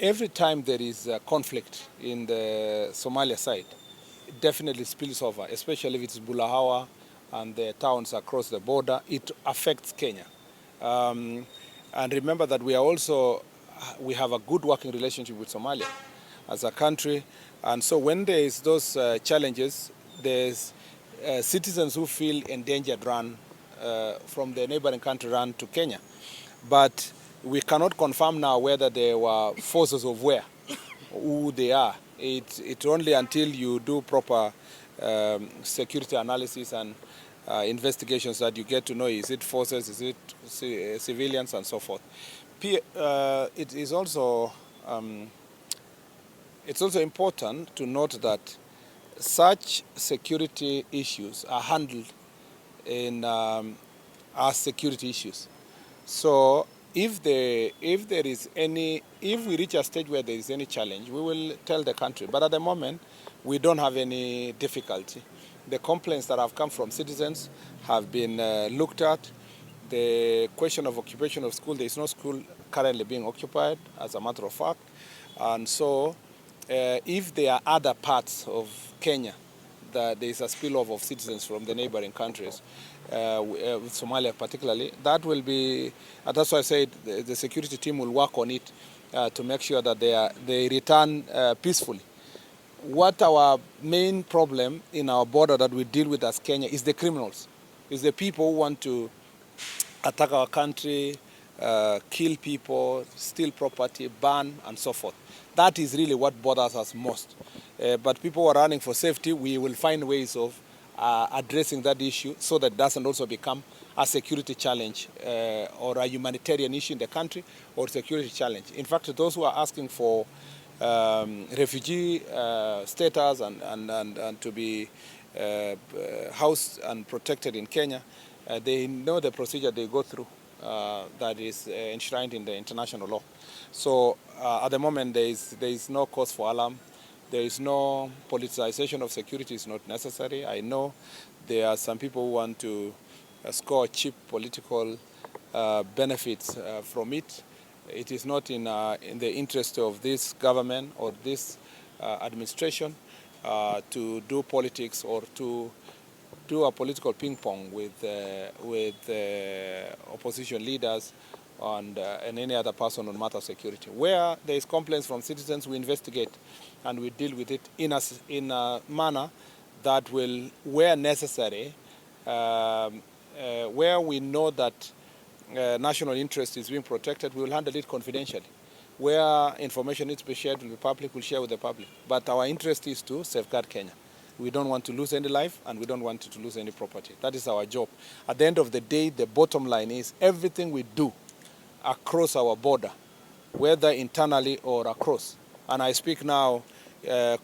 every time there is a conflict in the Somalia side, it definitely spills over, especially if it's Bulahawa and the towns across the border. It affects Kenya. And remember that we have a good working relationship with Somalia as a country. And so when there is those challenges, there's citizens who feel endangered run from the neighboring country run to Kenya. But we cannot confirm now whether they were forces of where, who they are. It's only until you do proper security analysis and investigations that you get to know, is it forces, is it civilians, and so forth. It is also it's also important to note that such security issues are handled in as security issues. So if we reach a stage where there is any challenge, we will tell the country. But at the moment, we don't have any difficulty. The complaints that have come from citizens have been looked at. The question of occupation of school, there is no school currently being occupied, as a matter of fact. And so if there are other parts of Kenya that there is a spillover of citizens from the neighboring countries, with Somalia particularly, that will be, that's why I said the security team will work on it to make sure that they return peacefully. What our main problem in our border that we deal with as Kenya is the criminals, is the people who want to attack our country, kill people, steal property, burn, and so forth. That is really what bothers us most. But people who are running for safety, we will find ways of addressing that issue so that it doesn't also become a security challenge or a humanitarian issue in the country or security challenge. In fact, those who are asking for refugee status and to be housed and protected in Kenya, they know the procedure they go through that is enshrined in the international law. So at the moment, there is no cause for alarm. There is no politicization of security. Is not necessary. I know there are some people who want to score cheap political benefits from it. It is not in the interest of this government or this administration to do politics or to do a political ping pong with opposition leaders and any other person on matter of security. Where there is complaints from citizens, we investigate and we deal with it in a manner that will, where necessary, where we know that national interest is being protected, we will handle it confidentially. Where information needs to be shared with the public, we'll share with the public. But our interest is to safeguard Kenya. We don't want to lose any life and we don't want to lose any property. That is our job. At the end of the day, the bottom line is everything we do across our border, whether internally or across, and I speak now under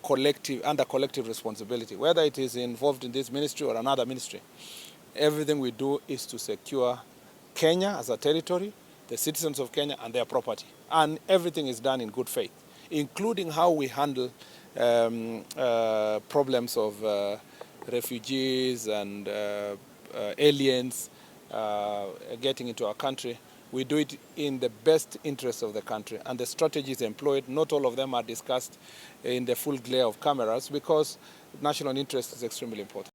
collective responsibility, whether it is involved in this ministry or another ministry, everything we do is to secure Kenya as a territory, the citizens of Kenya and their property. And everything is done in good faith, including how we handle problems of refugees and aliens getting into our country. We do it in the best interest of the country, and the strategies employed, not all of them are discussed in the full glare of cameras because national interest is extremely important.